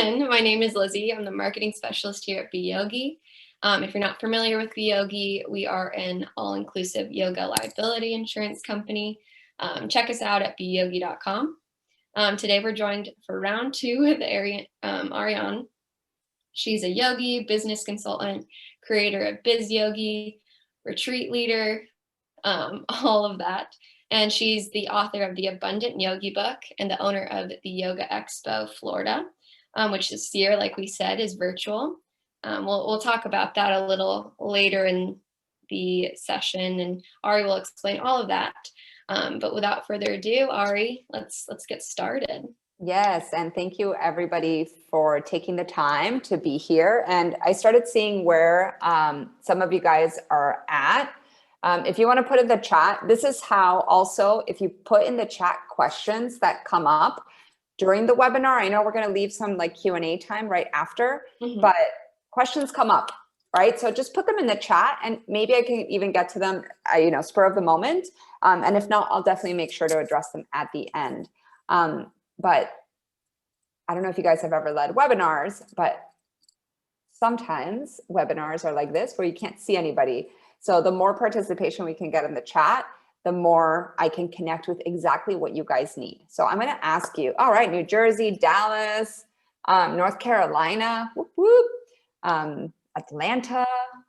everyone. My name is Lizzie. I'm the marketing specialist here at BYogi. If you're not familiar with BYogi, we are an all-inclusive yoga liability insurance company. Check us out at beyogi.com. Today we're joined for round two with Arianne. She's a yogi, business consultant, creator of BizYogi, retreat leader, all of that. And she's the author of the Abundant Yogi Book and the owner of the Yoga Expo, Florida, which this year, like we said, is virtual. We'll talk about that a little later in the session, and Ari will explain all of that. But without further ado, Ari, let's get started. Yes, and thank you everybody for taking the time to be here. And I started seeing where some of you guys are at. If you want to put in the chat, this is how also, if you put in the chat questions that come up during the webinar, I know we're going to leave some like Q&A time right after, but questions come up, right? So just put them in the chat and maybe I can even get to them, spur of the moment. And if not, I'll definitely make sure to address them at the end. But I don't know if you guys have ever led webinars, but sometimes webinars are like this where you can't see anybody. So the more participation we can get in the chat, the more I can connect with exactly what you guys need. So I'm going to ask you, all right, New Jersey, Dallas, North Carolina, whoop, whoop, Atlanta,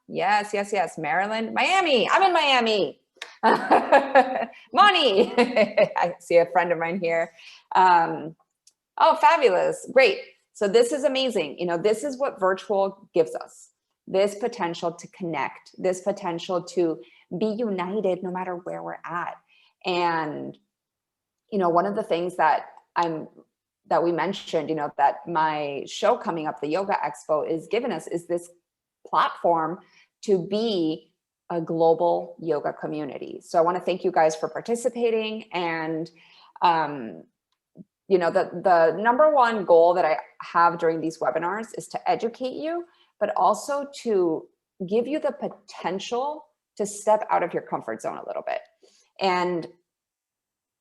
yes, Maryland, Miami, I'm in Miami. Money. I see a friend of mine here. Oh, fabulous. Great. So this is amazing. This is what virtual gives us. This potential to connect, this potential to be united no matter where we're at. And, one of the things that we mentioned, that my show coming up, the Yoga Expo, is giving us is this platform to be a global yoga community. So I want to thank you guys for participating. And, the number one goal that I have during these webinars is to educate you, but also to give you the potential to step out of your comfort zone a little bit. And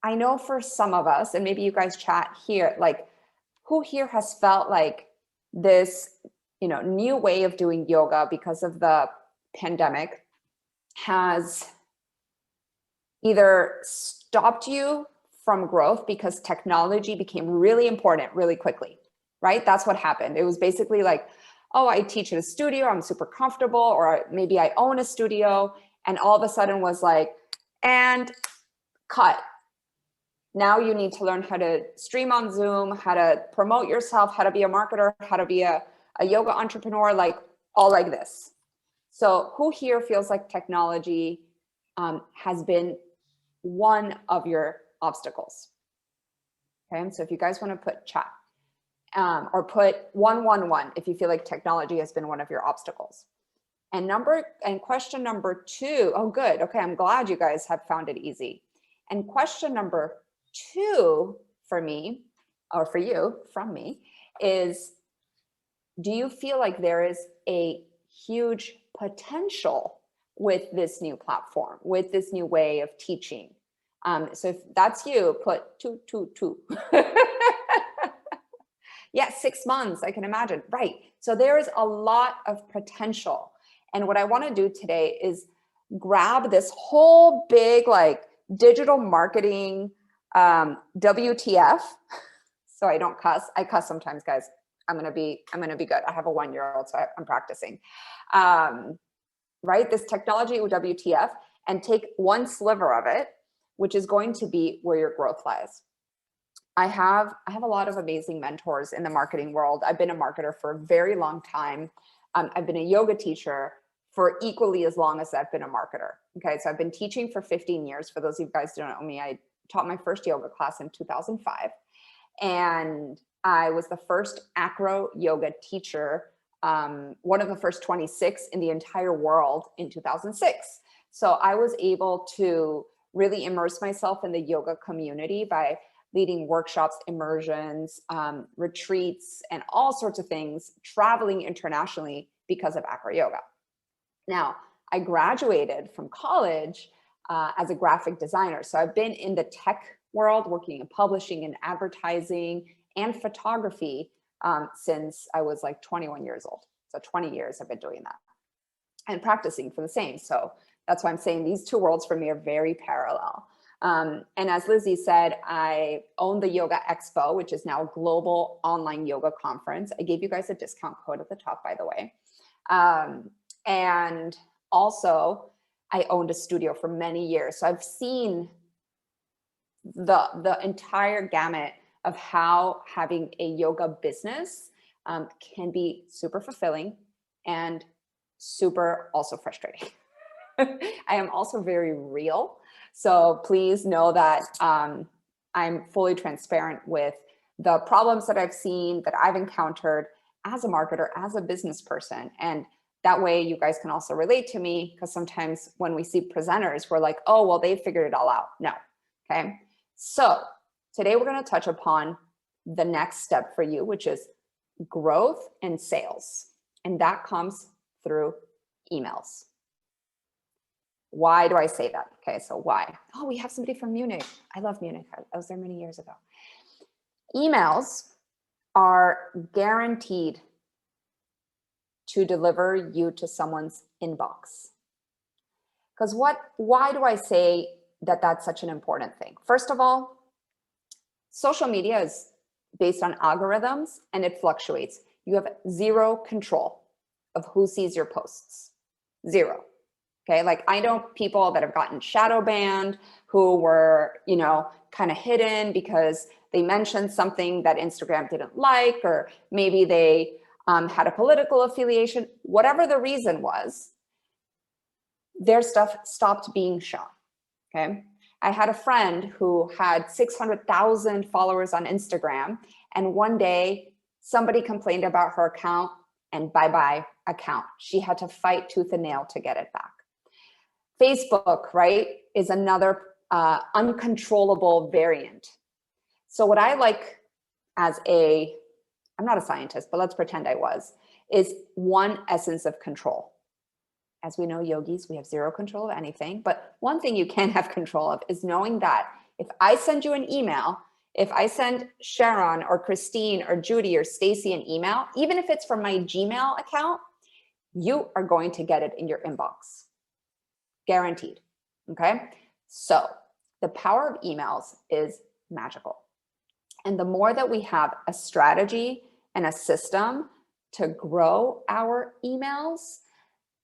I know for some of us, and maybe you guys chat here, like who here has felt like this, new way of doing yoga because of the pandemic has either stopped you from growth because technology became really important really quickly, right? That's what happened. It was basically like, oh, I teach at a studio, I'm super comfortable, or maybe I own a studio, and all of a sudden was like, and cut. Now you need to learn how to stream on Zoom, how to promote yourself, how to be a marketer, how to be a yoga entrepreneur, like all like this. So who here feels like technology has been one of your obstacles? Okay, so if you guys want to put chat, or put 111 if you feel like technology has been one of your obstacles. And question number two, oh good, okay, I'm glad you guys have found it easy. And question number two for me, or for you, from me, is do you feel like there is a huge potential with this new platform, with this new way of teaching? So if that's you, put 222. Yeah, 6 months, I can imagine. Right. So there is a lot of potential. And what I want to do today is grab this whole big like digital marketing WTF. So I don't cuss. I cuss sometimes, guys. I'm gonna be good. I have a 1-year-old, so I'm practicing. Right? This technology WTF, and take one sliver of it, which is going to be where your growth lies. I have a lot of amazing mentors in the marketing world. I've been a marketer for a very long time. I've been a yoga teacher for equally as long as I've been a marketer. Okay, so I've been teaching for 15 years. For those of you guys who don't know me, I taught my first yoga class in 2005. And I was the first acro yoga teacher, one of the first 26 in the entire world in 2006. So I was able to really immerse myself in the yoga community by leading workshops, immersions, retreats, and all sorts of things, traveling internationally because of acro yoga. Now, I graduated from college as a graphic designer. So I've been in the tech world, working in publishing and advertising and photography since I was like 21 years old. So 20 years I've been doing that and practicing for the same. So that's why I'm saying these two worlds for me are very parallel. And as Lizzie said, I own the Yoga Expo, which is now a global online yoga conference. I gave you guys a discount code at the top, by the way. And also I owned a studio for many years. So I've seen the entire gamut of how having a yoga business can be super fulfilling and super also frustrating. I am also very real. So please know that I'm fully transparent with the problems that I've seen, that I've encountered as a marketer, as a business person. And that way you guys can also relate to me, because sometimes when we see presenters, we're like, oh, well, they figured it all out. No. Okay. So today we're going to touch upon the next step for you, which is growth and sales. And that comes through emails. Why do I say that? Okay, so why? Oh, we have somebody from Munich. I love Munich. I was there many years ago. Emails are guaranteed to deliver you to someone's inbox. Because why do I say that that's such an important thing? First of all, social media is based on algorithms and it fluctuates. You have zero control of who sees your posts. Zero. Okay, like I know people that have gotten shadow banned who were, kind of hidden because they mentioned something that Instagram didn't like, or maybe they had a political affiliation, whatever the reason was, their stuff stopped being shown. Okay, I had a friend who had 600,000 followers on Instagram, and one day somebody complained about her account, and bye-bye account. She had to fight tooth and nail to get it back. Facebook, right, is another uncontrollable variant. So what I like I'm not a scientist, but let's pretend I was, is one essence of control. As we know, yogis, we have zero control of anything. But one thing you can have control of is knowing that if I send you an email, if I send Sharon or Christine or Judy or Stacy an email, even if it's from my Gmail account, you are going to get it in your inbox. Guaranteed. Okay. So the power of emails is magical. And the more that we have a strategy and a system to grow our emails,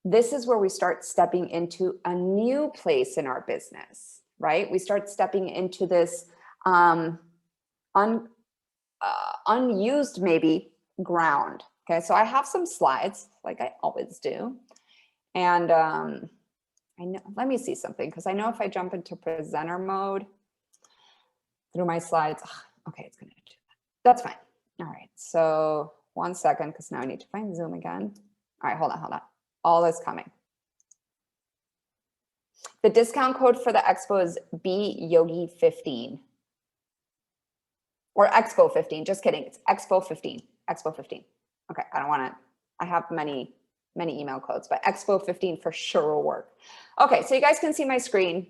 this is where we start stepping into a new place in our business, right? We start stepping into this unused maybe ground. Okay. So I have some slides like I always do. And I know, let me see something, because I know if I jump into presenter mode through my slides, okay, it's going to do that. That's fine. All right. So 1 second, because now I need to find Zoom again. All right, hold on. All is coming. The discount code for the Expo is BYogi 15 or Expo 15. Just kidding. It's Expo 15. Expo 15. Okay. I don't want to, I have many email codes, but Expo 15 for sure will work. Okay, so you guys can see my screen,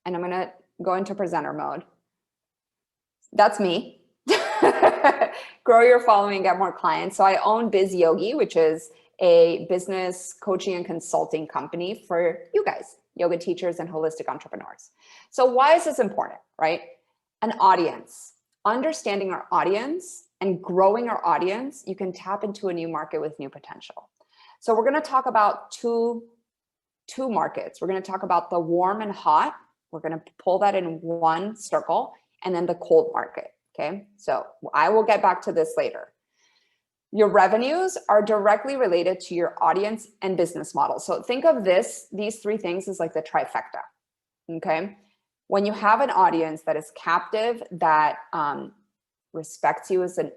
and I'm gonna go into presenter mode. That's me. Grow your following, get more clients. So I own BizYogi, which is a business coaching and consulting company for you guys, yoga teachers and holistic entrepreneurs. So why is this important, right? An audience. Understanding our audience and growing our audience, you can tap into a new market with new potential. So we're going to talk about two markets. We're going to talk about the warm and hot. We're going to pull that in one circle, and then the cold market. Okay. So I will get back to this later. Your revenues are directly related to your audience and business model. So think of these three things as like the trifecta. Okay. When you have an audience that is captive, that respects you as an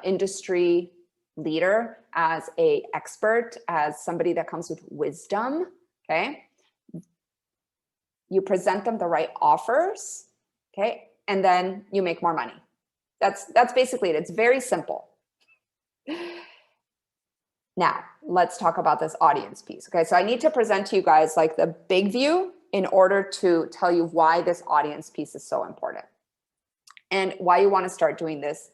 industry leader, as an expert, as somebody that comes with wisdom, okay? You present them the right offers, okay? And then you make more money. That's basically it. It's very simple. Now, let's talk about this audience piece. Okay, so I need to present to you guys like the big view in order to tell you why this audience piece is so important and why you want to start doing this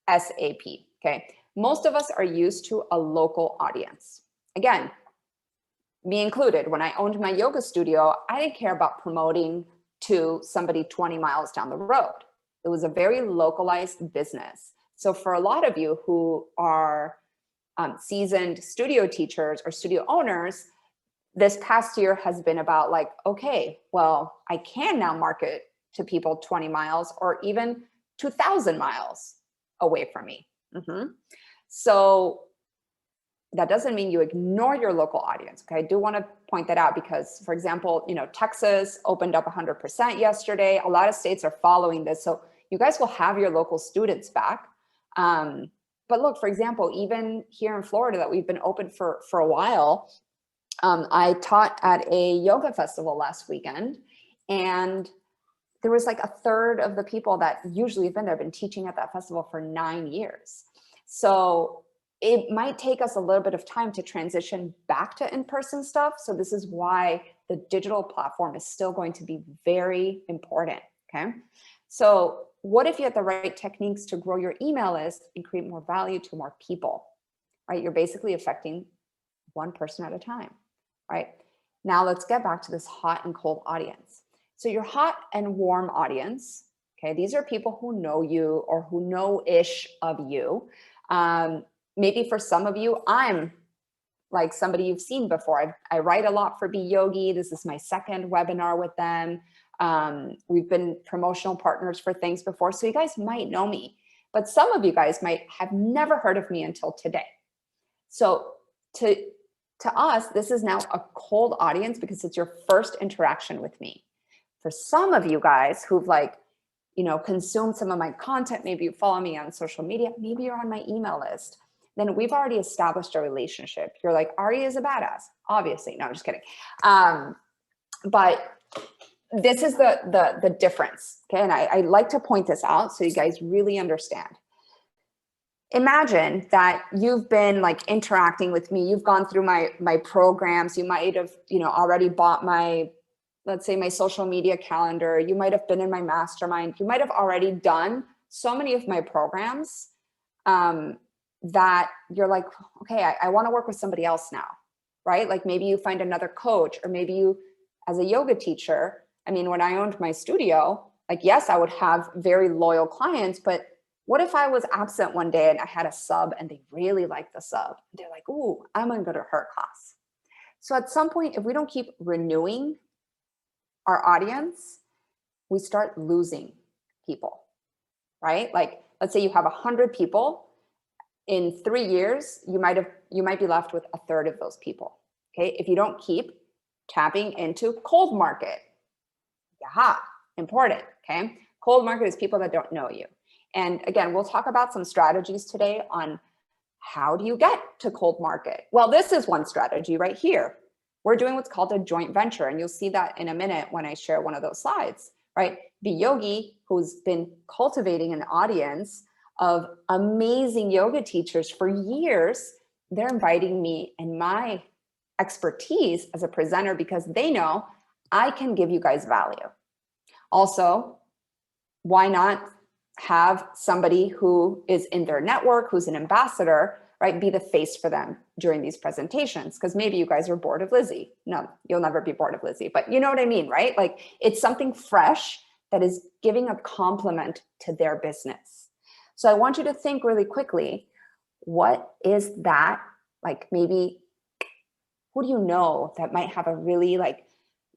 SAP, okay? Most of us are used to a local audience. Again, me included, when I owned my yoga studio, I didn't care about promoting to somebody 20 miles down the road. It was a very localized business. So for a lot of you who are seasoned studio teachers or studio owners, this past year has been about like, okay, well, I can now market to people 20 miles or even 2,000 miles away from me. So that doesn't mean you ignore your local audience. Okay, I do want to point that out because, for example, Texas opened up 100% yesterday. A lot of states are following this. So you guys will have your local students back. But look, for example, even here in Florida that we've been open for a while, I taught at a yoga festival last weekend, and there was like a third of the people that usually have been there, been teaching at that festival for 9 years. So it might take us a little bit of time to transition back to in-person stuff. So this is why the digital platform is still going to be very important, okay? So what if you had the right techniques to grow your email list and create more value to more people, right? You're basically affecting one person at a time, right? Now let's get back to this hot and cold audience. So your hot and warm audience, okay, these are people who know you or who know-ish of you. Maybe for some of you, I'm like somebody you've seen before. I write a lot for BYogi. This is my second webinar with them. We've been promotional partners for things before, so you guys might know me. But some of you guys might have never heard of me until today. So to us, this is now a cold audience because it's your first interaction with me. For some of you guys who've consumed some of my content, maybe you follow me on social media, maybe you're on my email list, then we've already established a relationship. You're like, Ari is a badass, obviously. No, I'm just kidding. But this is the difference, okay? And I like to point this out so you guys really understand. Imagine that you've been like interacting with me. You've gone through my programs. You might have, already bought let's say my social media calendar. You might have been in my mastermind. You might have already done so many of my programs that you're like, okay, I want to work with somebody else now, right? Like maybe you find another coach, or maybe you, as a yoga teacher, when I owned my studio, like, yes, I would have very loyal clients, but what if I was absent one day and I had a sub and they really liked the sub? They're like, ooh, I'm going to go to her class. So at some point, if we don't keep renewing our audience, we start losing people, right? Like, let's say you have 100 people. In 3 years, you might be left with a third of those people, okay? If you don't keep tapping into cold market. Yaha, important, okay? Cold market is people that don't know you. And again, we'll talk about some strategies today on how do you get to cold market? Well, this is one strategy right here. We're doing what's called a joint venture, and you'll see that in a minute when I share one of those slides, right? BYogi, who's been cultivating an audience of amazing yoga teachers for years, they're inviting me and my expertise as a presenter because they know I can give you guys value. Also, why not have somebody who is in their network, who's an ambassador, right, be the face for them during these presentations? Because maybe you guys are bored of Lizzie. No, you'll never be bored of Lizzie, but you know what I mean, right? Like, it's something fresh that is giving a compliment to their business. So I want you to think really quickly, what is that? Like, maybe who do you know that might have a really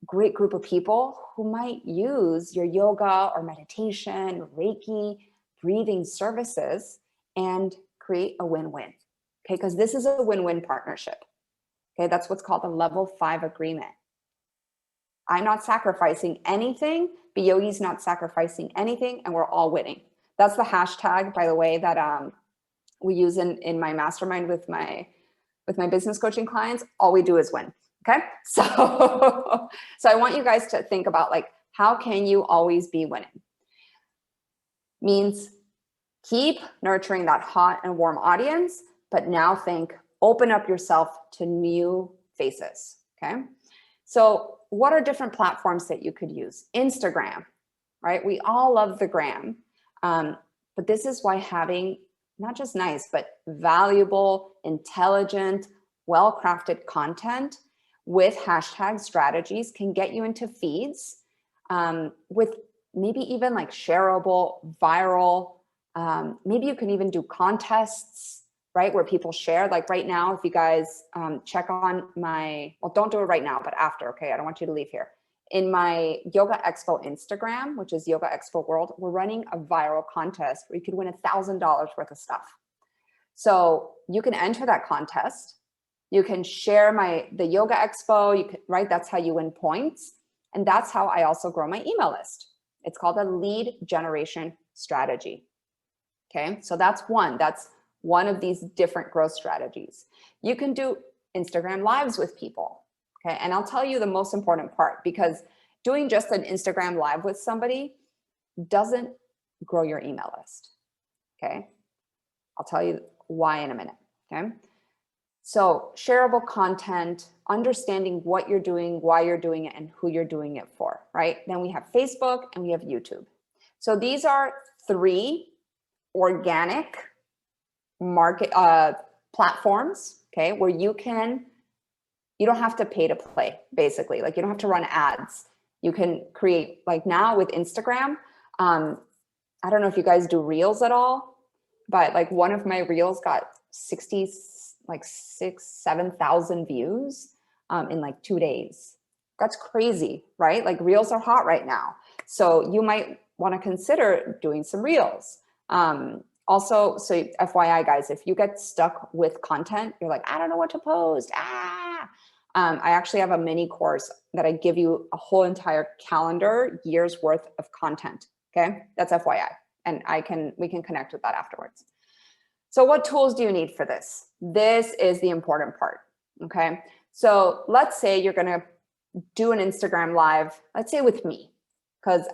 great group of people who might use your yoga or meditation, Reiki, breathing services and create a win-win, okay? Because this is a win-win partnership, okay? That's what's called a level 5 agreement. I'm not sacrificing anything, BYogi's not sacrificing anything, and we're all winning. That's the hashtag, by the way, that we use in my mastermind with my business coaching clients. All we do is win. Okay, so I want you guys to think about how can you always be winning? Means keep nurturing that hot and warm audience, but now open up yourself to new faces. Okay, so what are different platforms that you could use? Instagram, right? We all love the gram, but this is why having not just nice, but valuable, intelligent, well-crafted content with hashtag strategies can get you into feeds with maybe even like shareable, viral. Maybe you can even do contests, right? Where people share, like right now, if you guys check on my, well, don't do it right now, but after, okay? I don't want you to leave here. In my Yoga Expo Instagram, which is Yoga Expo World, we're running a viral contest where you could win $1,000 worth of stuff. So you can enter that contest. You can share the Yoga Expo, you can, right? That's how you win points. And that's how I also grow my email list. It's called a lead generation strategy. Okay, so that's one of these different growth strategies. You can do Instagram lives with people. Okay, and I'll tell you the most important part, because doing just an Instagram live with somebody doesn't grow your email list. Okay, I'll tell you why in a minute. Okay, so shareable content, understanding what you're doing, why you're doing it, and who you're doing it for, right? Then we have Facebook and we have YouTube. So these are 3 organic market platforms, okay, where you don't have to pay to play, basically. Like you don't have to run ads. You can create, like now with Instagram, I don't know if you guys do reels at all, but like one of my reels got 7,000 views in like 2 days. That's crazy, right? Like reels are hot right now. So you might want to consider doing some reels. Also, so FYI guys, if you get stuck with content, you're like, I don't know what to post. I actually have a mini course that I give you a whole entire calendar year's worth of content. Okay. That's FYI. And we can connect with that afterwards. So what tools do you need for this? This is the important part. Okay. So let's say you're going to do an Instagram live, let's say with me, because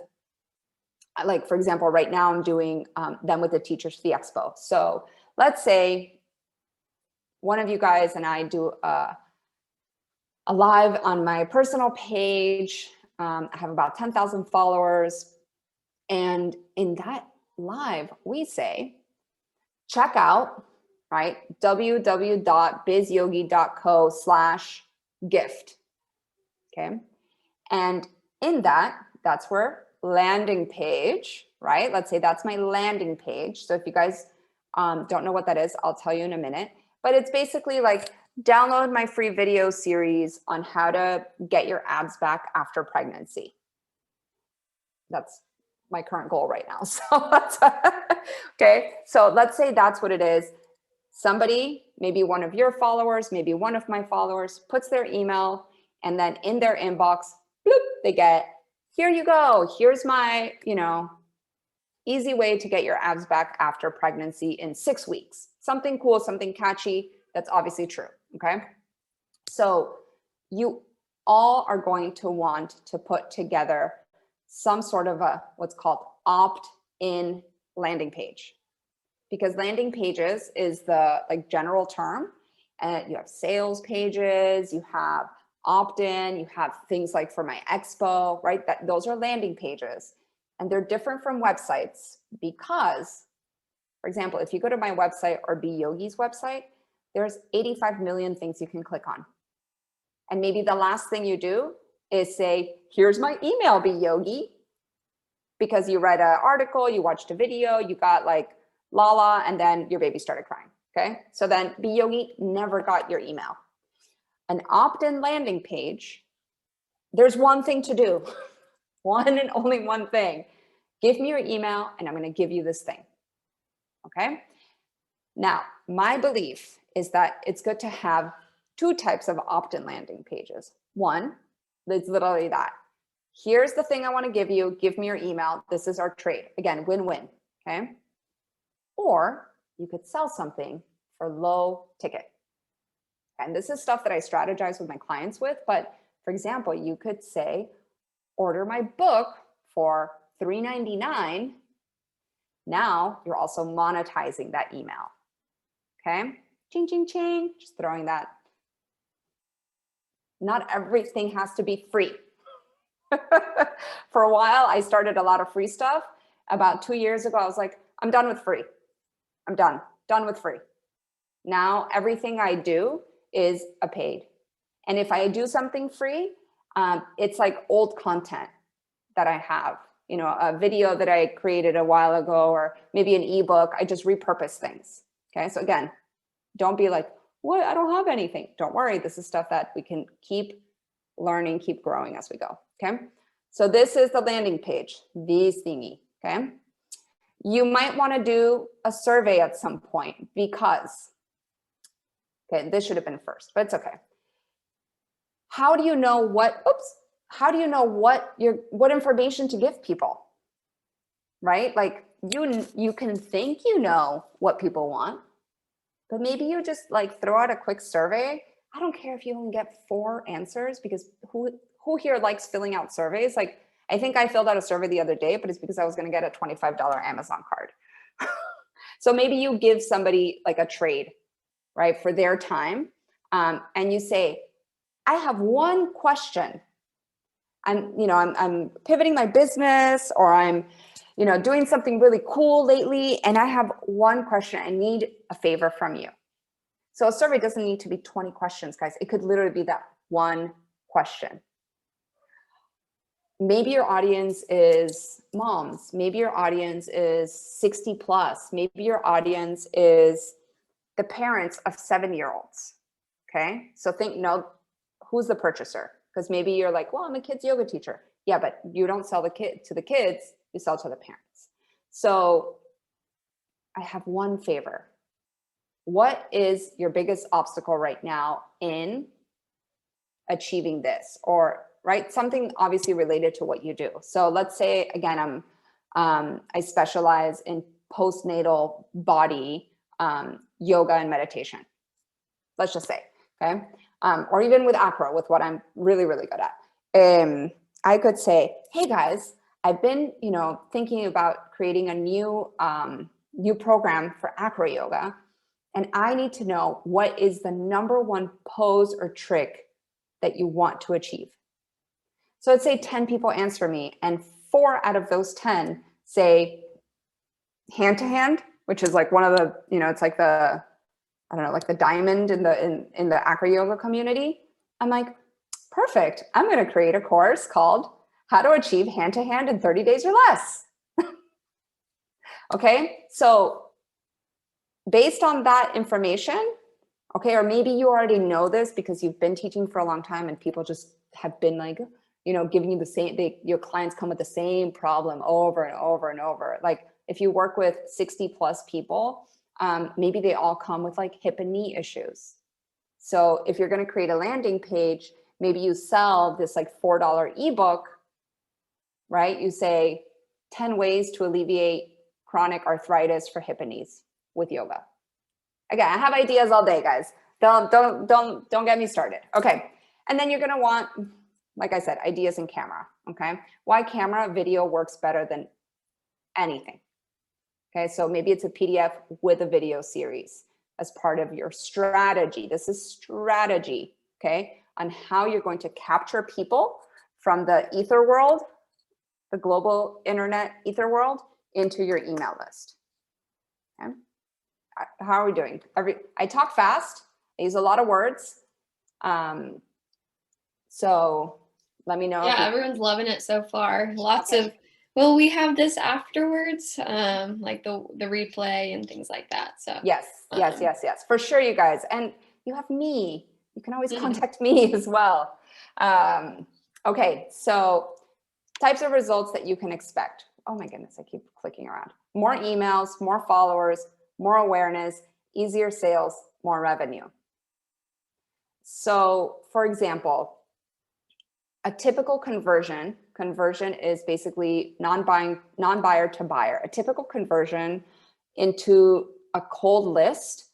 like, for example, right now I'm doing them with the Teachers for the Expo. So let's say one of you guys and I do a live on my personal page. I have about 10,000 followers. And in that live, we say, check out, right, www.bizyogi.co/gift. Okay. And in that's where landing page, right? Let's say that's my landing page. So if you guys don't know what that is, I'll tell you in a minute. But it's basically like download my free video series on how to get your abs back after pregnancy. That's my current goal right now. So that's okay. So let's say that's what it is. Somebody, maybe one of your followers, maybe one of my followers, puts their email, and then in their inbox, bloop, they get, here you go. Here's my, easy way to get your abs back after pregnancy in 6 weeks. Something cool, something catchy. That's obviously true. Okay. So you all are going to want to put together some sort of what's called opt-in landing page, because landing pages is the general term. And you have sales pages, you have opt-in, you have things like for my expo, right? Those are landing pages, and they're different from websites because, for example, if you go to my website or beYogi's website, there's 85 million things you can click on. And maybe the last thing you do is say, here's my email, beYogi, because you read an article, you watched a video, you got like Lala, and then your baby started crying. Okay. So then beYogi never got your email. An opt-in landing page, there's one thing to do, one and only one thing. Give me your email and I'm going to give you this thing. Okay. Now, my belief is that it's good to have 2 types of opt-in landing pages. One, it's literally that. Here's the thing I want to give you. Give me your email. This is our trade. Again, win-win. Okay. Or you could sell something for low ticket. And this is stuff that I strategize with my clients with. But for example, you could say, order my book for $3.99. Now you're also monetizing that email. Okay. Ching, ching, ching. Just throwing that. Not everything has to be free. For a while, I started a lot of free stuff. About 2 years ago, I was like, I'm done with free. I'm done. done with free. Now everything I do is a paid. And if I do something free, it's like old content that I have, you know, a video that I created a while ago, or maybe an ebook. I just repurpose things. Okay. So again, don't be like, what? I don't have anything. Don't worry. This is stuff that we can keep learning, keep growing as we go. Okay. So this is the landing page, these thingy. Okay. You might want to do a survey at some point because, okay, this should have been first, but it's okay. How do you know what, how do you know what information to give people, right? Like you can think you know what people want, but maybe you just like throw out a quick survey. I don't care if you only get 4 answers, because who here likes filling out surveys? Like, I think I filled out a survey the other day, but it's because I was going to get a $25 Amazon card. So maybe you give somebody like a trade, right, for their time. And you say, I have one question. I'm pivoting my business, or I'm, doing something really cool lately, and I have one question. I need a favor from you. So a survey doesn't need to be 20 questions, guys. It could literally be that one question. Maybe your audience is moms. Maybe your audience is 60 plus. Maybe your audience is the parents of 7-year-olds. Okay. So who's the purchaser? Because maybe you're like, well, I'm a kid's yoga teacher. Yeah, but you don't sell to the kids, you sell to the parents. So I have one favor. What is your biggest obstacle right now in achieving this? Or, right, something obviously related to what you do. So let's say, again, I specialize in postnatal body yoga and meditation. Let's just say, okay? Or even with acro, with what I'm really, really good at. I could say, hey guys, I've been, thinking about creating a new program for acro yoga. And I need to know, what is the #1 pose or trick that you want to achieve? So let's say 10 people answer me, and 4 out of those 10 say hand to hand, which is like one of the, it's like the, I don't know, like the diamond in the acro yoga community. I'm like, perfect. I'm going to create a course called How to Achieve Hand to Hand in 30 Days or Less. Okay. So based on that information, okay, or maybe you already know this because you've been teaching for a long time and people just have been like, giving you the same, your clients come with the same problem over and over and over. Like if you work with 60 plus people, maybe they all come with like hip and knee issues. So if you're going to create a landing page, maybe you sell this like $4 ebook, right? You say 10 ways to alleviate chronic arthritis for hip and knees with yoga. Again, I have ideas all day, guys. Don't get me started. Okay. And then you're going to want, like I said, ideas in camera. Okay. Why camera? Video works better than anything. Okay. So maybe it's a PDF with a video series as part of your strategy. This is strategy. Okay. On how you're going to capture people from the ether world, the global internet ether world, into your email list. Okay. How are we doing? I talk fast. I use a lot of words. So let me know. Yeah, everyone's loving it so far. Lots of, well, we have this afterwards, like the replay and things like that. So yes, for sure, you guys. And you have me. You can always contact me as well. Okay, so types of results that you can expect. Oh my goodness, I keep clicking around. More emails, more followers, more awareness, easier sales, more revenue. So for example, a typical conversion is basically non-buyer to buyer. A typical conversion into a cold list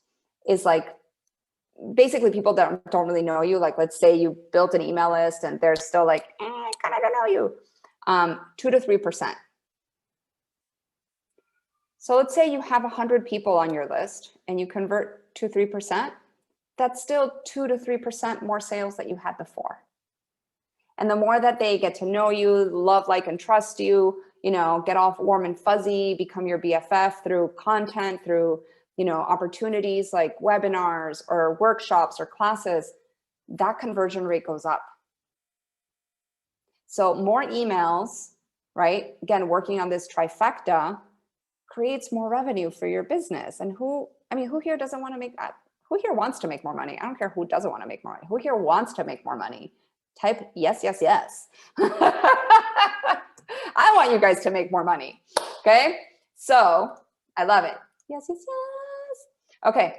is like basically people that don't really know you. Like let's say you built an email list and they're still like, I kind of don't know you. 2 to 3%. So let's say you have 100 people on your list and you convert 2-3%. That's still 2 to 3% more sales that you had before. And the more that they get to know you, love, like, and trust you, get all warm and fuzzy, become your BFF through content, through opportunities like webinars or workshops or classes, that conversion rate goes up. So more emails, right? Again, working on this trifecta creates more revenue for your business. And who here doesn't want to make that? Who here wants to make more money? I don't care who doesn't want to make more money. Who here wants to make more money? Type yes, yes, yes. I want you guys to make more money. Okay. So I love it. Yes, yes, yes. Okay.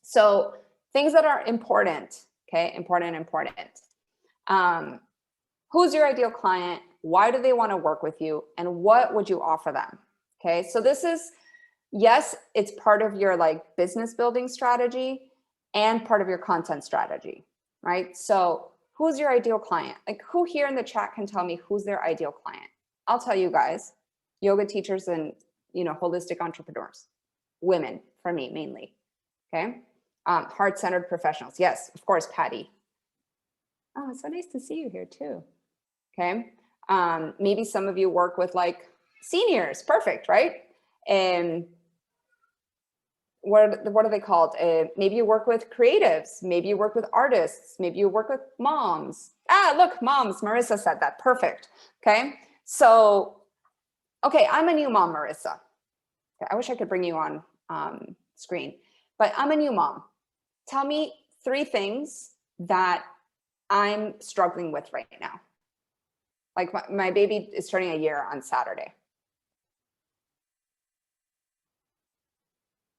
So things that are important. Okay. Important. Who's your ideal client? Why do they want to work with you? And what would you offer them? Okay. So this is, yes, it's part of your like business building strategy and part of your content strategy, right? So who's your ideal client? Like who here in the chat can tell me who's their ideal client? I'll tell you guys, yoga teachers and, holistic entrepreneurs, women for me mainly. Okay. Heart-centered professionals. Yes, of course, Patty. Oh, it's so nice to see you here too. Okay. Maybe some of you work with like seniors. Perfect, right? And what are they called? Maybe you work with creatives. Maybe you work with artists. Maybe you work with moms. Look, moms. Marissa said that. Perfect. Okay. So, okay, I'm a new mom, Marissa. Okay, I wish I could bring you on screen, but I'm a new mom. Tell me 3 things that I'm struggling with right now. Like my baby is turning a year on Saturday.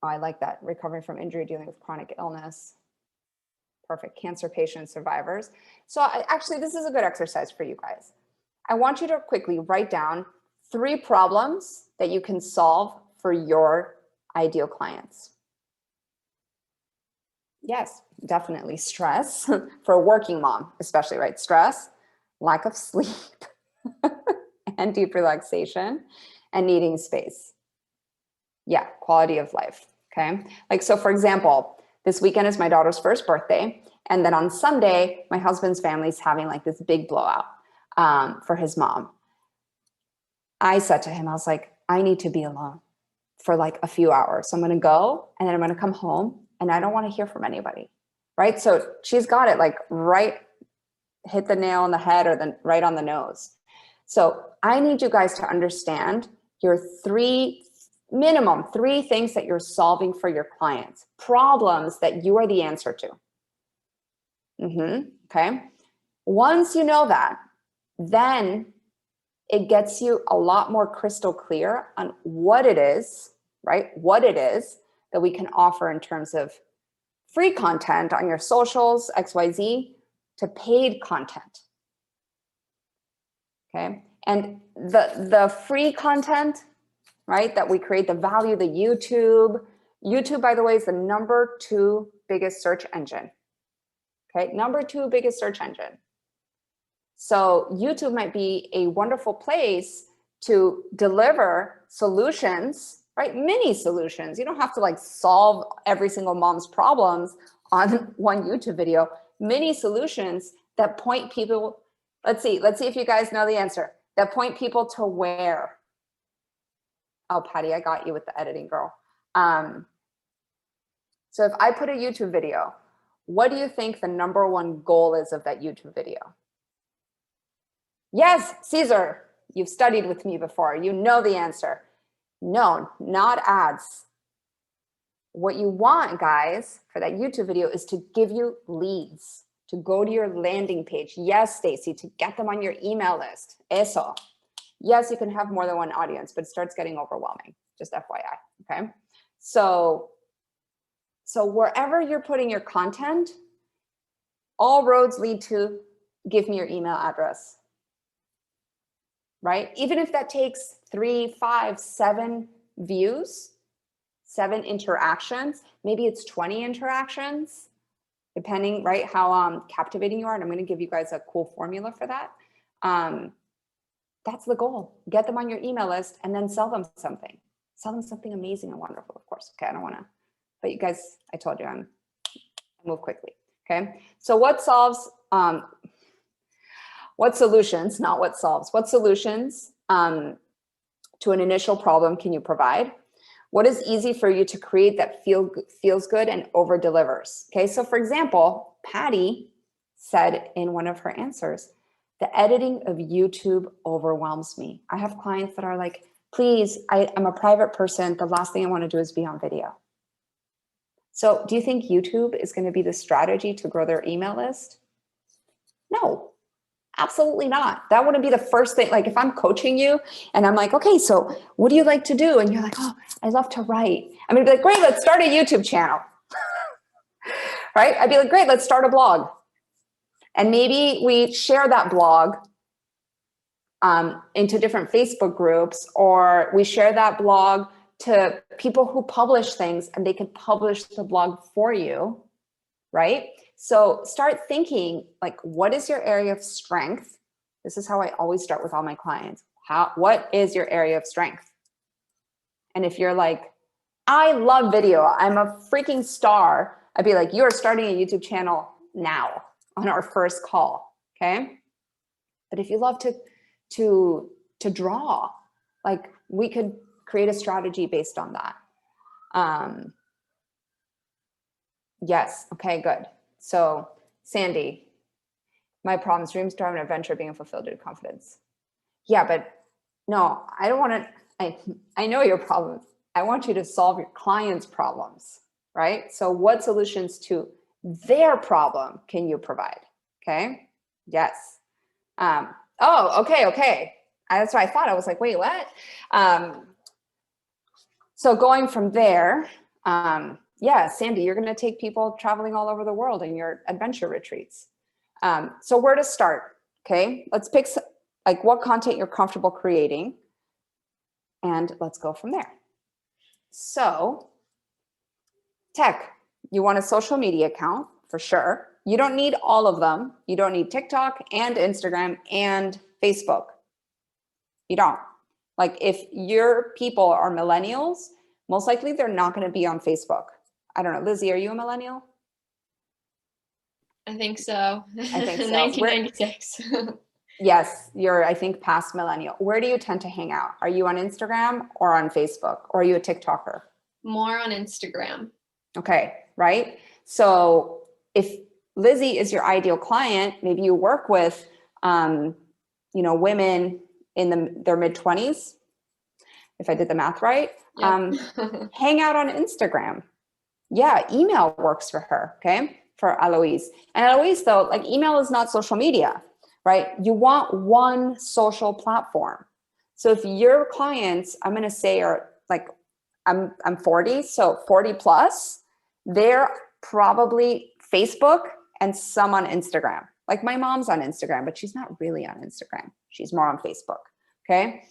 Oh, I like that. Recovering from injury, dealing with chronic illness. Perfect. Cancer patients, survivors. So actually, this is a good exercise for you guys. I want you to quickly write down 3 problems that you can solve for your ideal clients. Yes, definitely stress for a working mom, especially, right? Stress, lack of sleep, and deep relaxation, and needing space. Yeah, quality of life. Okay. Like, so for example, this weekend is my daughter's first birthday. And then on Sunday, my husband's family's having like this big blowout for his mom. I said to him, I was like, I need to be alone for like a few hours. So I'm going to go and then I'm going to come home and I don't want to hear from anybody. Right. So she's got it like right, hit the nail on the head or then right on the nose. So I need you guys to understand your minimum 3 things that you're solving for your clients, problems that you are the answer to. Okay. Once you know that, then it gets you a lot more crystal clear on what it is, right? What it is that we can offer in terms of free content on your socials, XYZ, to paid content. Okay. And the free content, right, that we create, the value, the YouTube, by the way, is the number 2 biggest search engine. Okay, number 2 biggest search engine. So YouTube might be a wonderful place to deliver solutions, right? Mini solutions. You don't have to like solve every single mom's problems on one YouTube video. Mini solutions that point people, let's see if you guys know the answer, that point people to where. Oh, Patty, I got you with the editing, girl. So if I put a YouTube video, what do you think the number 1 goal is of that YouTube video? Yes, Caesar, you've studied with me before. You know the answer. No, not ads. What you want, guys, for that YouTube video is to give you leads, to go to your landing page. Yes, Stacy, to get them on your email list. Eso. Yes, you can have more than 1 audience, but it starts getting overwhelming. Just FYI, okay? So wherever you're putting your content, all roads lead to give me your email address, right? Even if that takes 3, 5, 7 views, 7 interactions, maybe it's 20 interactions, depending, right, how captivating you are. And I'm going to give you guys a cool formula for that. That's the goal. Get them on your email list and then sell them something. Sell them something amazing and wonderful, of course. Okay, I don't want to, but you guys, I told you I move quickly. Okay, so what solves, what solutions, not what solves, what solutions to an initial problem can you provide? What is easy for you to create that feels good and over delivers? Okay, so for example, Patty said in one of her answers, the editing of YouTube overwhelms me. I have clients that are like, please, I'm a private person. The last thing I want to do is be on video. So do you think YouTube is going to be the strategy to grow their email list? No, absolutely not. That wouldn't be the first thing. Like if I'm coaching you and I'm like, okay, so what do you like to do? And you're like, oh, I love to write. I'm gonna be like, great, let's start a YouTube channel. Right? I'd be like, great, let's start a blog. And maybe we share that blog into different Facebook groups, or we share that blog to people who publish things and they can publish the blog for you, right? So start thinking like, what is your area of strength? This is how I always start with all my clients. What is your area of strength? And if you're like, I love video, I'm a freaking star, I'd be like, you're starting a YouTube channel now on our first call, okay? But if you love to draw, like we could create a strategy based on that. Yes, okay, good. So Sandy, my problems, dreams, drive, and adventure, being fulfilled due to confidence. Yeah, but no, I don't want to, I know your problems. I want you to solve your clients' problems, right? So what solutions to their problem can you provide? Okay, yes. Oh, okay. That's what I thought. I was like, wait, what? So going from there, yeah, Sandy, you're going to take people traveling all over the world in your adventure retreats. So where to start? Okay, let's pick like what content you're comfortable creating, and let's go from there. So tech, you want a social media account for sure. You don't need all of them. You don't need TikTok and Instagram and Facebook. You don't. Like if your people are millennials, most likely they're not going to be on Facebook. I don't know. Lizzie, are you a millennial? I think so. I think so. 1996. Yes, you're, I think, past millennial. Where do you tend to hang out? Are you on Instagram or on Facebook? Or are you a TikToker? More on Instagram. Okay, right? So if Lizzie is your ideal client, maybe you work with, women in their mid-20s, if I did the math right. Yep. Hang out on Instagram. Yeah, email works for her, okay? For Eloise. And Eloise, though, like email is not social media, right? You want one social platform. So if your clients, I'm going to say are like, I'm 40, so 40 plus, they're probably Facebook and some on Instagram. Like my mom's on Instagram, but she's not really on Instagram. She's more on Facebook, okay?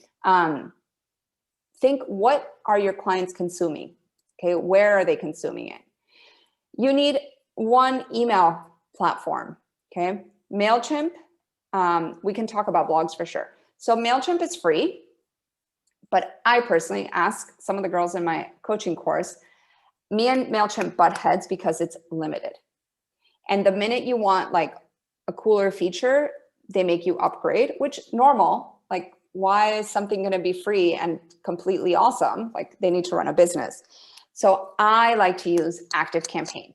Think, what are your clients consuming? Okay, where are they consuming it? You need one email platform, okay? MailChimp, we can talk about blogs for sure. So MailChimp is free, but I personally ask some of the girls in my coaching course, me and MailChimp butt heads because it's limited. And the minute you want like a cooler feature, they make you upgrade, which normal, like why is something going to be free and completely awesome? Like they need to run a business. So I like to use ActiveCampaign.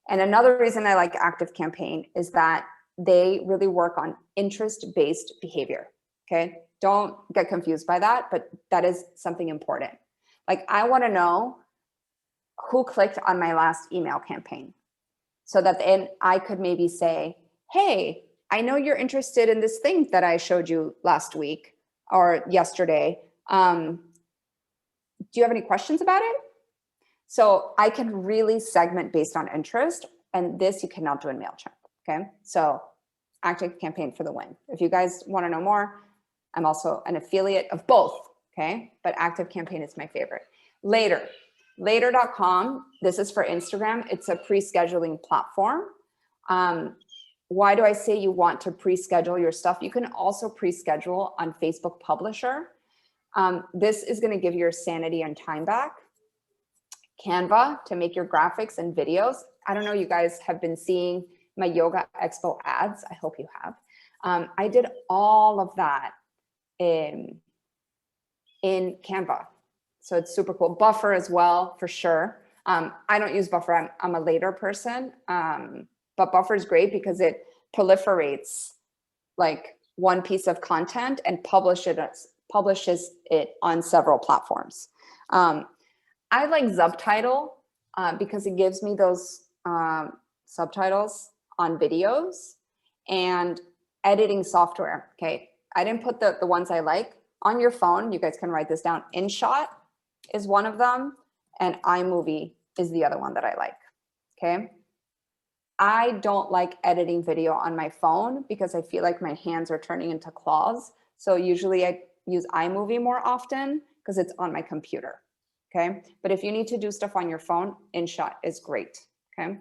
And another reason I like ActiveCampaign is that they really work on interest-based behavior, okay? Don't get confused by that, but that is something important. Like I want to know who clicked on my last email campaign so that then I could maybe say, hey, I know you're interested in this thing that I showed you last week or yesterday. Do you have any questions about it? So I can really segment based on interest, and this you cannot do in MailChimp, okay? So ActiveCampaign for the win. If you guys want to know more, I'm also an affiliate of both, okay? But ActiveCampaign is my favorite. Later.com, this is for Instagram. It's a pre-scheduling platform. Why do I say you want to pre-schedule your stuff? You can also pre-schedule on Facebook Publisher. This is going to give your sanity and time back. Canva to make your graphics and videos. I don't know, you guys have been seeing my Yoga Expo ads. I hope you have. I did all of that in Canva. So it's super cool. Buffer as well, for sure. I don't use Buffer. I'm a later person. But Buffer is great because it proliferates like one piece of content and publishes it on several platforms. I like Subtitle because it gives me those subtitles on videos and editing software. Okay, I didn't put the ones I like on your phone. You guys can write this down. InShot is one of them, and iMovie is the other one that I like. Okay. I don't like editing video on my phone because I feel like my hands are turning into claws. So usually I use iMovie more often because it's on my computer. Okay. But if you need to do stuff on your phone, InShot is great. Okay.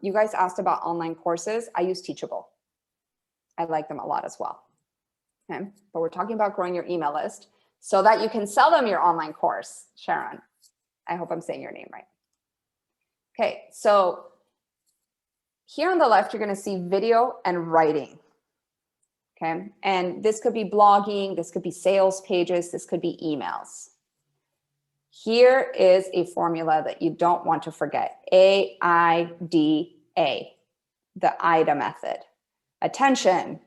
You guys asked about online courses. I use Teachable. I like them a lot as well. Okay. But we're talking about growing your email list so that you can sell them your online course, Sharon. I hope I'm saying your name right. Okay. So here on the left, you're going to see video and writing. Okay. And this could be blogging. This could be sales pages. This could be emails. Here is a formula that you don't want to forget. AIDA, the IDA method. Attention,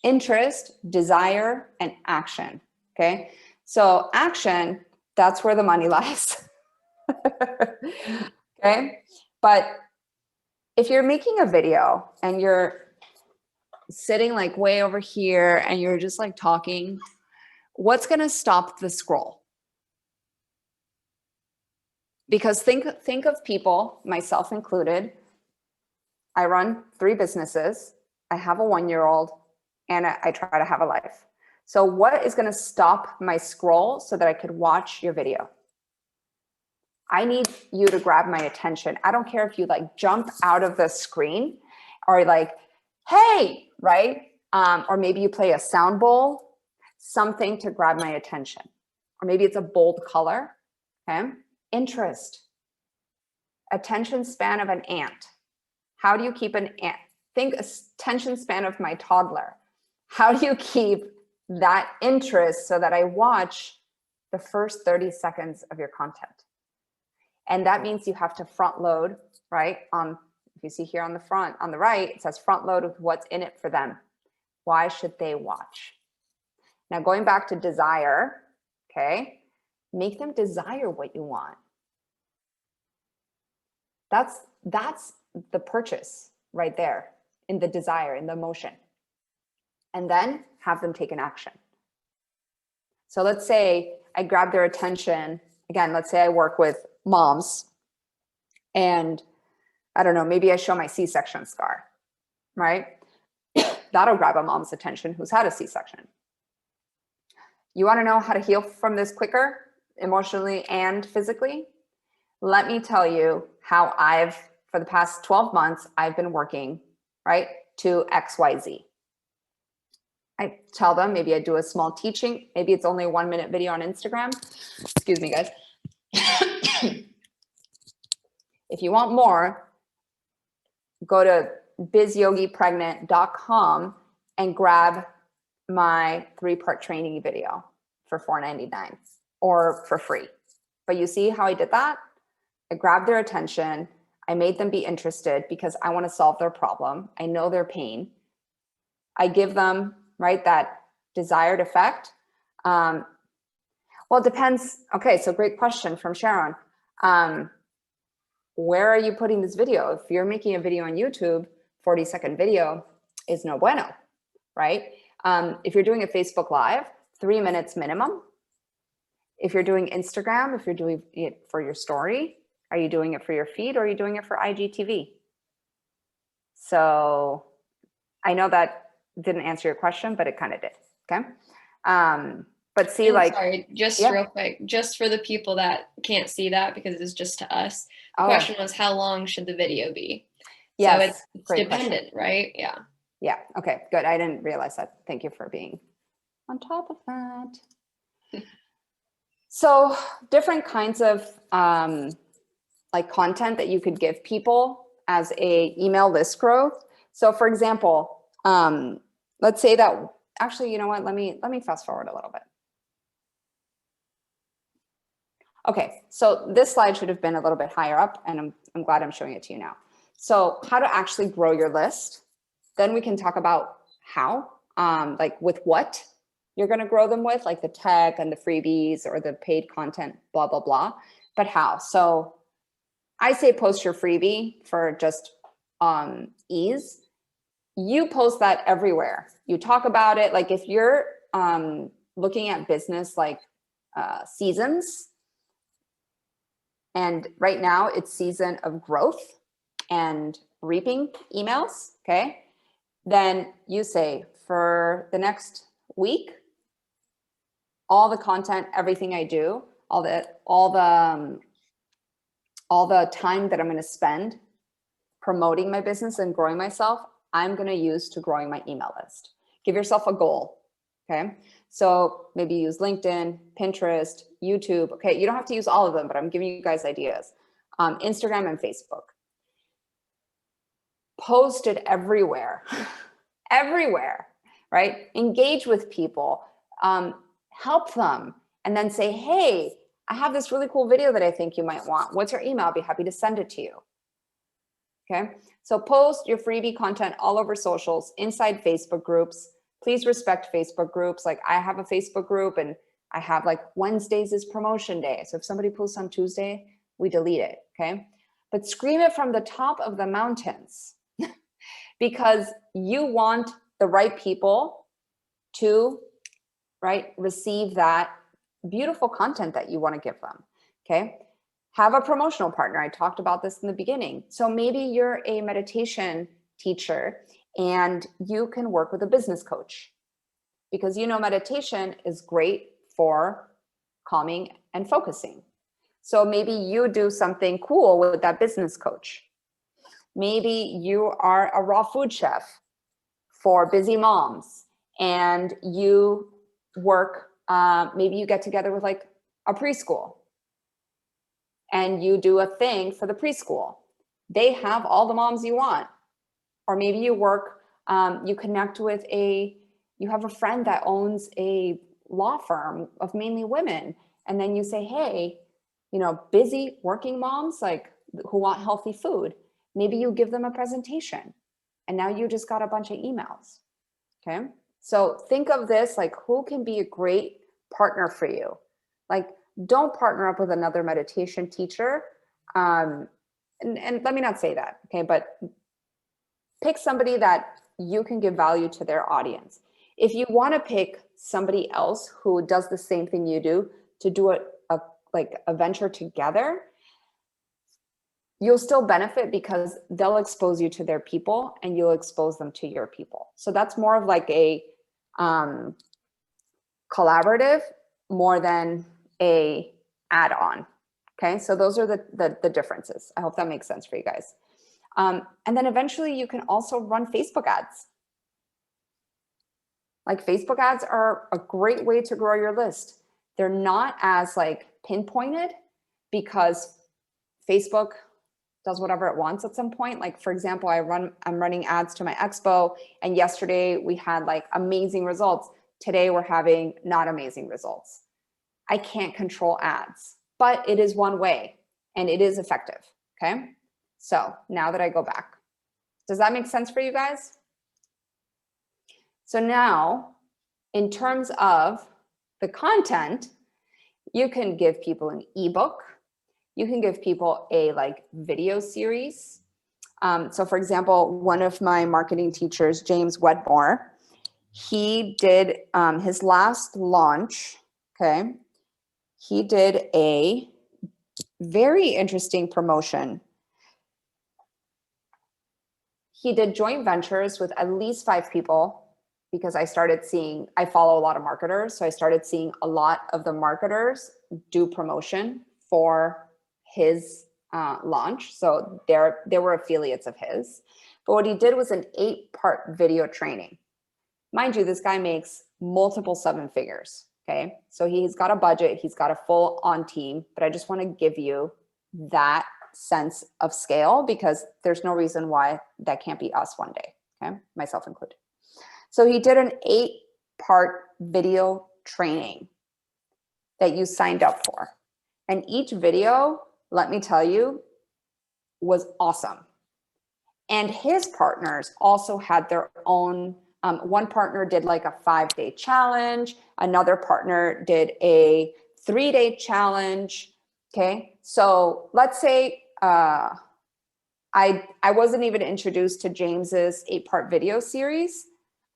interest, desire, and action. Okay. So action, that's where the money lies. Okay. But if you're making a video and you're sitting like way over here and you're just like talking, what's going to stop the scroll? Because think of people, myself included. I run 3 businesses. I have a 1-year-old and I try to have a life. So what is going to stop my scroll so that I could watch your video? I need you to grab my attention. I don't care if you like jump out of the screen or like, hey, right? Or maybe you play a sound bowl, something to grab my attention. Or maybe it's a bold color, okay? Interest, attention span of an ant. How do you keep an ant? Think attention span of my toddler. How do you keep that interest so that I watch the first 30 seconds of your content? And that means you have to front load, right? If you see here on the front, on the right, it says front load with what's in it for them. Why should they watch? Now going back to desire, okay? Make them desire what you want. That's the purchase right there in the desire, in the emotion. And then have them take an action. So let's say I grab their attention. Again, let's say I work with moms and I don't know, maybe I show my C-section scar, right? That'll grab a mom's attention who's had a C-section. You want to know how to heal from this quicker, emotionally and physically? Let me tell you how for the past 12 months, I've been working, right, to XYZ. I tell them, maybe I do a small teaching. Maybe it's only a 1-minute video on Instagram. Excuse me, guys. If you want more, go to BizYogiPregnant.com and grab my 3-part training video for $4.99 or for free. But you see how I did that? I grabbed their attention. I made them be interested because I want to solve their problem. I know their pain. I give them, right, that desired effect. Well, it depends. Okay, so great question from Sharon. Where are you putting this video? If you're making a video on YouTube, 40-second video is no bueno, right? If you're doing a Facebook Live, 3 minutes minimum. If you're doing Instagram, if you're doing it for your story, are you doing it for your feed or are you doing it for IGTV? So I know that didn't answer your question, but it kind of did, okay? But see, sorry, just real quick, just for the people that can't see that because it's just to us. The question was, how long should the video be? Yes, so it's dependent, right? Yeah. Yeah. Okay, good. I didn't realize that. Thank you for being on top of that. So different kinds of like content that you could give people as a email list growth. So for example, let's say that actually, you know what? Let me fast forward a little bit. Okay, so this slide should have been a little bit higher up, and I'm glad I'm showing it to you now. So how to actually grow your list. Then we can talk about how, like with what you're going to grow them with, like the tech and the freebies or the paid content, blah, blah, blah. But how? So I say post your freebie for just ease. You post that everywhere. You talk about it. Like if you're looking at business like seasons, and right now it's season of growth and reaping emails, okay? Then you say for the next week, all the content, everything I do, all the time that I'm going to spend promoting my business and growing myself, I'm going to use to growing my email list. Give yourself a goal. Okay. So maybe use LinkedIn, Pinterest, YouTube. Okay. You don't have to use all of them, but I'm giving you guys ideas. Instagram and Facebook. Post it everywhere, everywhere, right? Engage with people, help them, and then say, hey, I have this really cool video that I think you might want. What's your email? I'll be happy to send it to you. Okay. So post your freebie content all over socials, inside Facebook groups. Please respect Facebook groups. Like I have a Facebook group and I have like Wednesdays is promotion day. So if somebody posts on Tuesday, we delete it. Okay. But scream it from the top of the mountains because you want the right people to, right, receive that beautiful content that you want to give them. Okay. Have a promotional partner. I talked about this in the beginning. So maybe you're a meditation teacher and you can work with a business coach because you know meditation is great for calming and focusing. So maybe you do something cool with that business coach. Maybe you are a raw food chef for busy moms and you work, maybe you get together with like a preschool and you do a thing for the preschool. They have all the moms you want. Or maybe you work, you connect with you have a friend that owns a law firm of mainly women. And then you say, hey, you know, busy working moms like who want healthy food. Maybe you give them a presentation and now you just got a bunch of emails. Okay. So think of this like who can be a great partner for you? Like, don't partner up with another meditation teacher. And let me not say that, okay? But pick somebody that you can give value to their audience. If you want to pick somebody else who does the same thing you do to do a venture together, you'll still benefit because they'll expose you to their people and you'll expose them to your people. So that's more of like a collaborative more than a add-on. Okay, so those are the differences. I hope that makes sense for you guys. And then eventually you can also run Facebook ads. Like Facebook ads are a great way to grow your list. They're not as like pinpointed because Facebook does whatever it wants at some point. Like for example, I'm running ads to my expo and yesterday we had like amazing results. Today we're having not amazing results. I can't control ads, but it is one way and it is effective. Okay. So now that I go back, does that make sense for you guys? So now in terms of the content, you can give people an ebook. You can give people a like video series. So for example, one of my marketing teachers, James Wedmore, he did his last launch. Okay. He did a very interesting promotion. He did joint ventures with at least 5 people because I follow a lot of marketers. So I started seeing a lot of the marketers do promotion for his launch. So there were affiliates of his. But what he did was an 8-part video training. Mind you, this guy makes multiple 7 figures. Okay, so he's got a budget, he's got a full on team, but I just want to give you that sense of scale because there's no reason why that can't be us one day. Okay, myself included. So he did an 8-part video training that you signed up for. And each video, let me tell you, was awesome. And his partners also had their own, one partner did like a 5-day challenge. Another partner did a 3-day challenge. Okay. So let's say, I wasn't even introduced to James's 8-part video series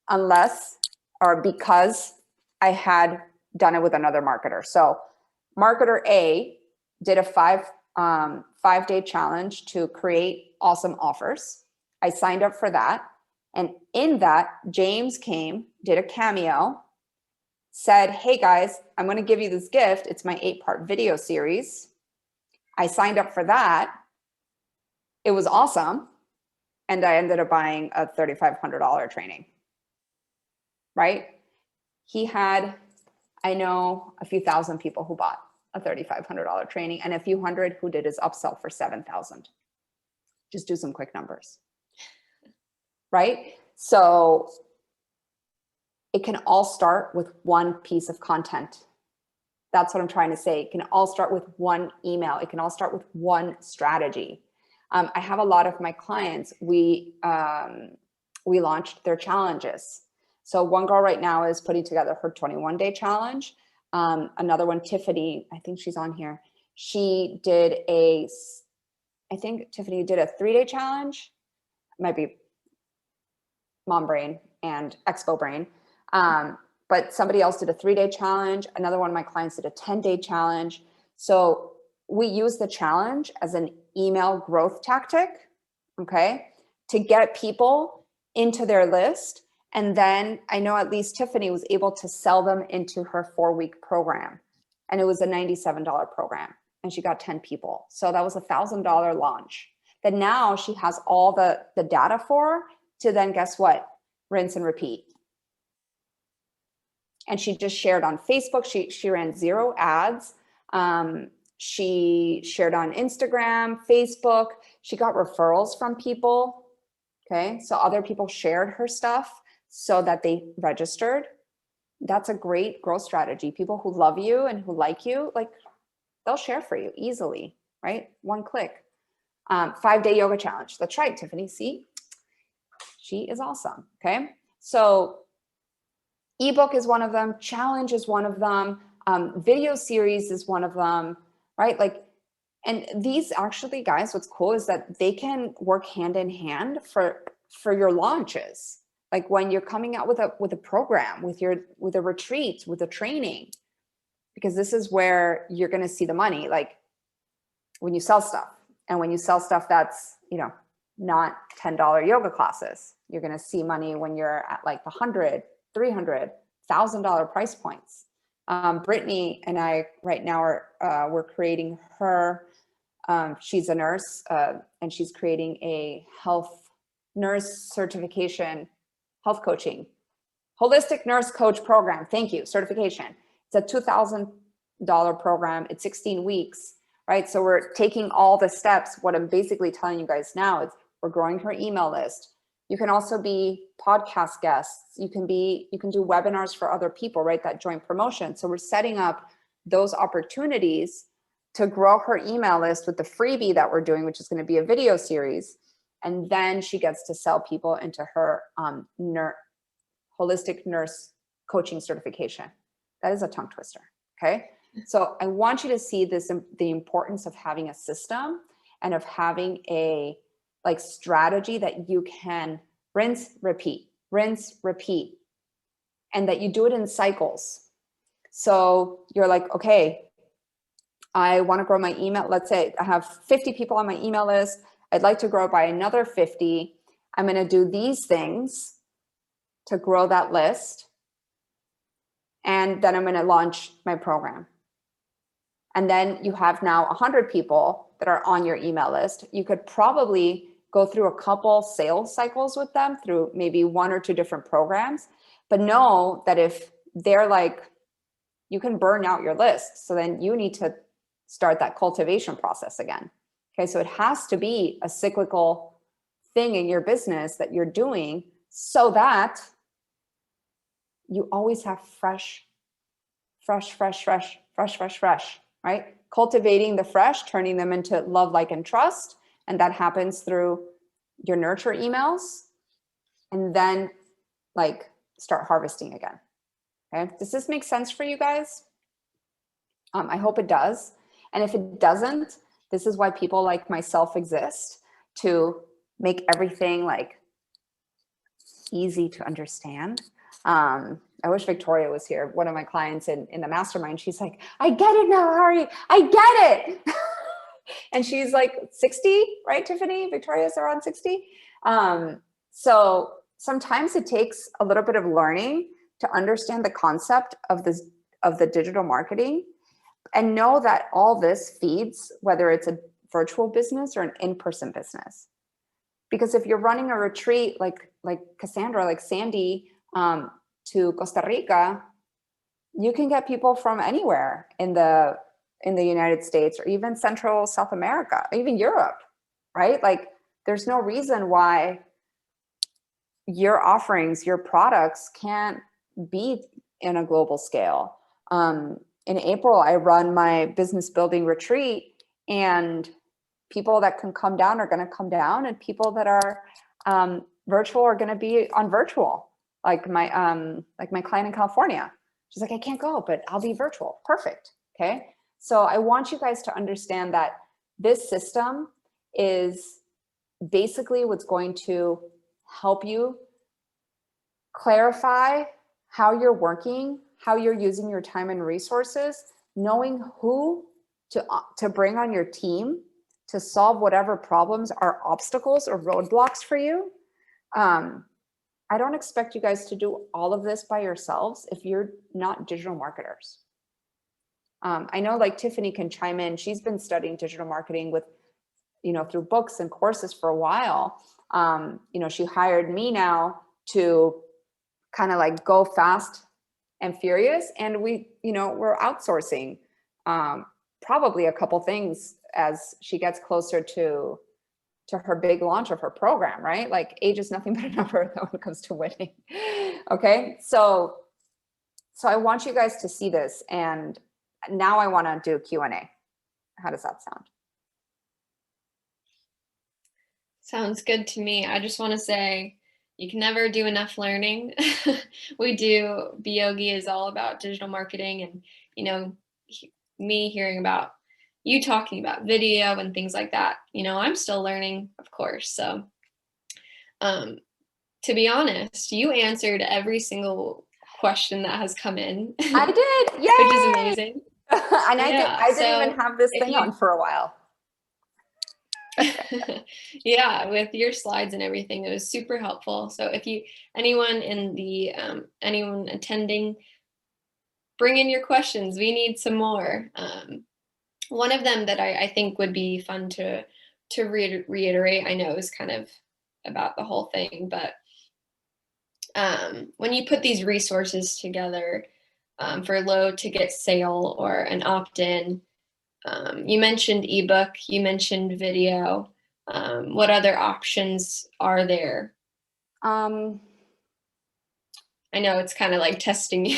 unless, or because I had done it with another marketer. So marketer A did a 5-day challenge to create awesome offers. I signed up for that. And in that, James came, did a cameo, said, hey guys, I'm going to give you this gift. It's my 8-part video series. I signed up for that. It was awesome. And I ended up buying a $3,500 training, right? He had, I know a few thousand people who bought a $3,500 training and a few hundred who did his upsell for 7,000. Just do some quick numbers, right? So it can all start with one piece of content. That's what I'm trying to say. It can all start with one email. It can all start with one strategy. I have a lot of my clients, we launched their challenges. So one girl right now is putting together her 21-day challenge. Another one, Tiffany, I think she's on here. She did I think Tiffany did a 3-day challenge. Might be mom brain and expo brain. But somebody else did a 3-day challenge. Another one of my clients did a 10-day challenge. So we use the challenge as an email growth tactic, okay, to get people into their list. And then I know at least Tiffany was able to sell them into her 4-week program. And it was a $97 program. And she got 10 people. So that was a $1,000 launch that now she has all the data for, to then guess what? Rinse and repeat. And she just shared on Facebook. She ran 0 ads. She shared on Instagram, Facebook. She got referrals from people. Okay. So other people shared her stuff so that they registered. That's a great growth strategy. People who love you and who like you, like, they'll share for you easily, right? One click. 5-day yoga challenge. That's right, Tiffany. See, she is awesome. Okay. So ebook is one of them. Challenge is one of them. Video series is one of them, right? Like, and these actually, guys, what's cool is that they can work hand in hand for your launches. Like when you're coming out with a program, with a retreat, with a training, because this is where you're going to see the money. Like when you sell stuff, and when you sell stuff that's, not $10 yoga classes, you're going to see money when you're at like the $100, $300, $1,000 price points. Brittany and I right now we're creating her. She's a nurse and she's creating a health nurse certification, health coaching, holistic nurse coach program. Thank you. Certification. It's a $2,000 program. It's 16 weeks, right? So we're taking all the steps. What I'm basically telling you guys now is we're growing her email list. You can also be podcast guests. You can do webinars for other people, right? That joint promotion. So we're setting up those opportunities to grow her email list with the freebie that we're doing, which is going to be a video series. And then she gets to sell people into her holistic nurse coaching certification. That is a tongue twister. Okay. So I want you to see this, the importance of having a system and of having a strategy that you can rinse, repeat, and that you do it in cycles. So you're like, okay, I want to grow my email. Let's say I have 50 people on my email list. I'd like to grow by another 50. I'm going to do these things to grow that list. And then I'm going to launch my program. And then you have now 100 people that are on your email list. You could probably go through a couple sales cycles with them through maybe 1 or 2 different programs, but know that if they're like, you can burn out your list. So then you need to start that cultivation process again. Okay. So it has to be a cyclical thing in your business that you're doing so that you always have fresh, right? cultivating the fresh, turning them into love, like, and trust. And that happens through your nurture emails, and then like start harvesting again. Okay. Does this make sense for you guys? I hope it does. And if it doesn't, this is why people like myself exist, to make everything like easy to understand. I wish Victoria was here. One of my clients in the mastermind, she's like, I get it now, Ari, I get it. And she's like 60, right, Tiffany? Victoria's around 60. So sometimes it takes a little bit of learning to understand the concept of the digital marketing, and know that all this feeds, whether it's a virtual business or an in-person business. Because if you're running a retreat like Cassandra, like Sandy, to Costa Rica, you can get people from anywhere in the United States, or even Central South America, even Europe, right? Like, there's no reason why your offerings, your products can't be in a global scale. In April, I run my business building retreat, and people that can come down are going to come down, and people that are virtual are going to be on virtual. Like my client in California, she's like, I can't go, but I'll be virtual. Perfect. Okay. So I want you guys to understand that this system is basically what's going to help you clarify how you're working, how you're using your time and resources, knowing who to bring on your team to solve whatever problems are obstacles or roadblocks for you. I don't expect you guys to do all of this by yourselves if you're not digital marketers. I know, like, Tiffany can chime in. She's been studying digital marketing with, through books and courses for a while. She hired me now to kind of like go fast and furious. And we're outsourcing probably a couple things as she gets closer to her big launch of her program, right? Like, age is nothing but a number when it comes to winning. Okay. So I want you guys to see this, and now I want to do a Q&A. How does that sound? Sounds good to me. I just want to say, you can never do enough learning. BizYogi is all about digital marketing, and, me hearing about you talking about video and things like that, I'm still learning, of course. So, to be honest, you answered every single question that has come in. I did. Yay! Which is amazing. And I didn't even have this thing on for a while. Yeah, with your slides and everything, it was super helpful. So if anyone attending, bring in your questions. We need some more. One of them that I think would be fun to reiterate, I know is kind of about the whole thing, but when you put these resources together for low ticket sale or an opt-in, you mentioned ebook, you mentioned video. What other options are there? I know it's kind of like testing.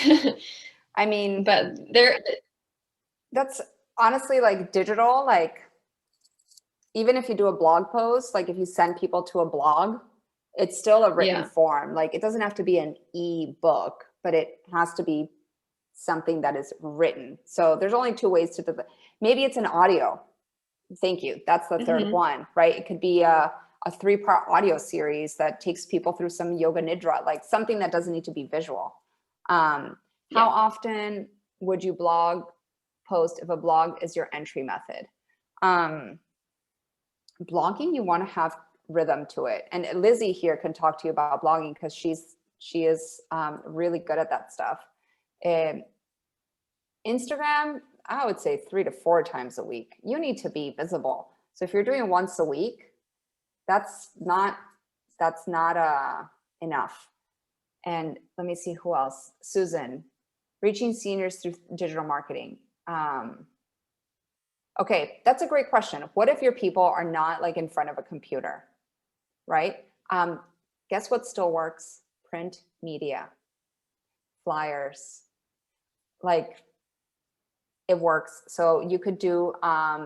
I mean, but that's honestly like digital, like, even if you do a blog post, like if you send people to a blog, it's still a written form. Like, it doesn't have to be an e-book, but it has to be something that is written. So there's only two ways to do that. Maybe it's an audio. Thank you. That's the third one, right? It could be a 3-part audio series that takes people through some yoga nidra, like something that doesn't need to be visual. How often would you blog post if a blog is your entry method? Blogging, you want to have rhythm to it. And Lizzie here can talk to you about blogging, because she is really good at that stuff. Instagram, I would say 3 to 4 times a week. You need to be visible. So if you're doing once a week, that's not enough. And let me see who else. Susan, reaching seniors through digital marketing. Okay, that's a great question. What if your people are not like in front of a computer, right? Guess what still works? Print media, flyers. Like, it works. So you could do, I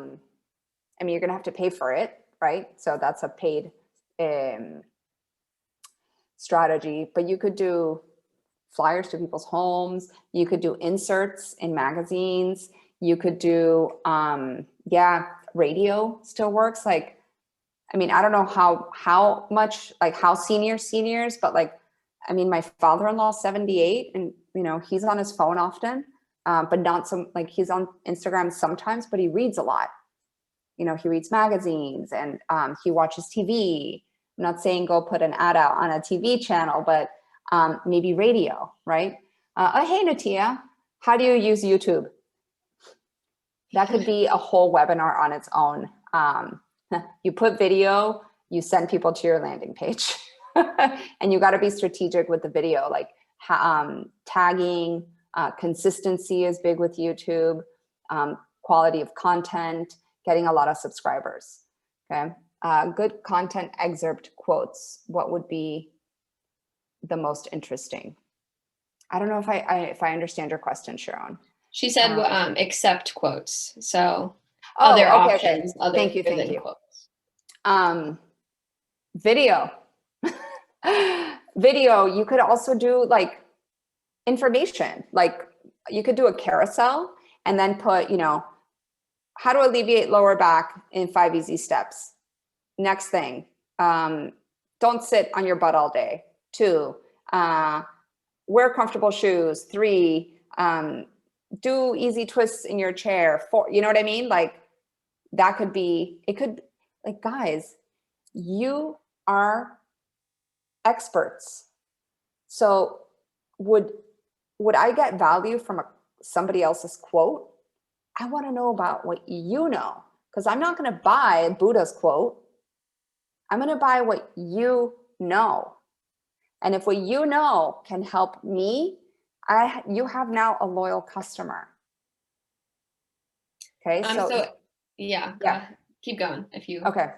mean, you're going to have to pay for it, right? So that's a paid strategy, but you could do flyers to people's homes. You could do inserts in magazines. You could do, yeah, radio still works. Like, I mean, I don't know how much, like how seniors, but like, I mean, my father-in-law, 78, and you know, he's on his phone often, but not some, like he's on Instagram sometimes, but he reads a lot. You know, he reads magazines and he watches TV. I'm not saying go put an ad out on a TV channel, but maybe radio, right? Hey, Natia, how do you use YouTube? That could be a whole webinar on its own. You put video, you send people to your landing page. And you got to be strategic with the video, like tagging, consistency is big with YouTube, quality of content, getting a lot of subscribers. Okay. Good content excerpt quotes. What would be the most interesting? I don't know if I understand your question, Sharon. She said accept quotes. So oh, other okay, options okay. other Thank you. than quotes. Video. Video, you could also do like information, like you could do a carousel and then put, you know, how to alleviate lower back in 5 easy steps. Next thing, don't sit on your butt all day. 2, wear comfortable shoes. 3, do easy twists in your chair. 4, you know what I mean? Like that could be, it could, like, guys, you are experts. So would I get value from somebody else's quote? I want to know about what you know, because I'm not going to buy Buddha's quote. I'm going to buy what you know. And if what you know can help me, you have now a loyal customer. Okay. So yeah. Keep going if you. Okay.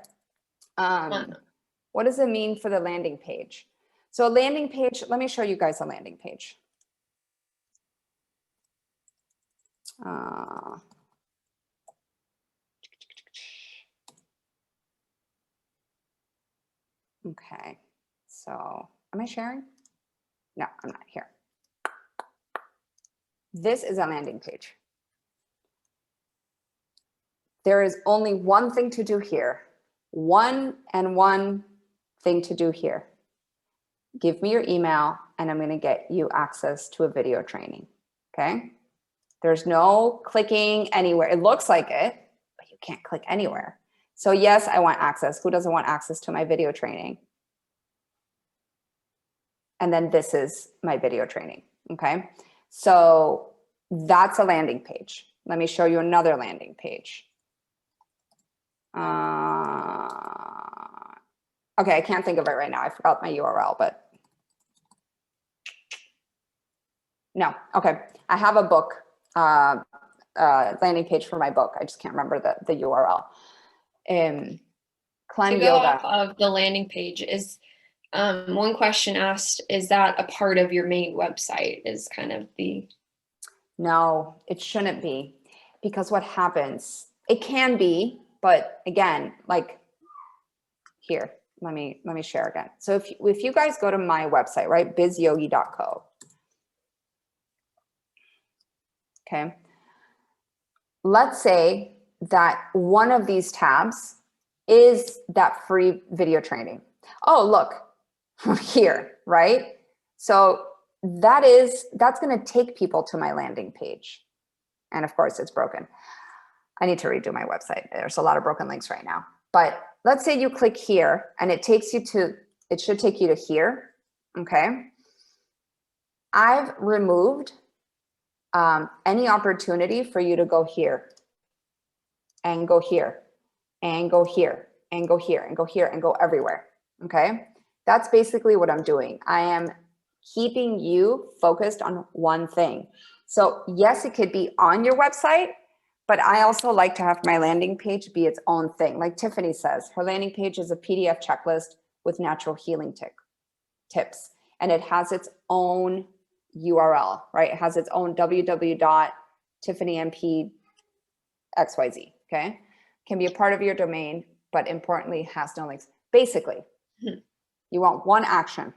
What does it mean for the landing page? So a landing page, let me show you guys a landing page. Okay, so am I sharing? No, I'm not here. This is a landing page. There is only one thing to do here. One thing to do here. Give me your email and I'm going to get you access to a video training. Okay. There's no clicking anywhere. It looks like it, but you can't click anywhere. So yes, I want access. Who doesn't want access to my video training? And then this is my video training. Okay. So that's a landing page. Let me show you another landing page. Okay, I can't think of it right now. I forgot my URL, but no. Okay, I have a book landing page for my book. I just can't remember the URL. Climb to go Yoga. off of the landing page is one question asked, is that a part of your main website? Is kind of the. No, it shouldn't be, because what happens, it can be, but again, like here, let me share again. So if you guys go to my website, right, bizyogi.co. Okay. Let's say that one of these tabs is that free video training. Oh, look here, right? So that's going to take people to my landing page. And of course it's broken. I need to redo my website. There's a lot of broken links right now, but let's say you click here and it should take you to here. Okay. I've removed any opportunity for you to go here and go here and go here and go here and go here and go everywhere. Okay. That's basically what I'm doing. I am keeping you focused on one thing. So yes, it could be on your website, but I also like to have my landing page be its own thing. Like Tiffany says, her landing page is a PDF checklist with natural healing tips. And it has its own URL, right? It has its own www.tiffanymp XYZ, okay? Can be a part of your domain, but importantly has no links. Basically, you want one action.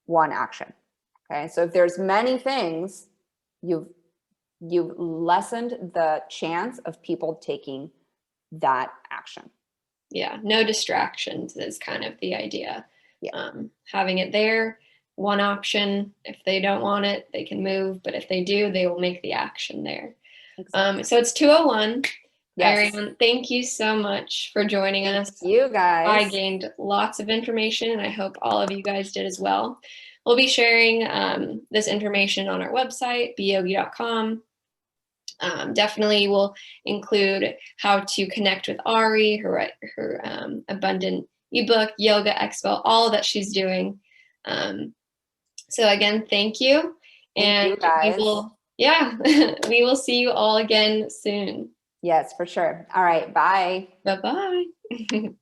Okay? So if there's many things, you've lessened the chance of people taking that action. Yeah, no distractions is kind of the idea. Yeah. Having it there, one option. If they don't want it, they can move. But if they do, they will make the action there. Exactly. So it's 2:01. Yes. Arianne, thank you so much for joining us. You guys. I gained lots of information, and I hope all of you guys did as well. We'll be sharing this information on our website, beYogi.com. Definitely will include how to connect with Ari, her Abundant ebook, Yoga Expo, all that she's doing. So again, thank you. Thank you guys. We will see you all again soon. Yes, for sure. All right. Bye. Bye-bye.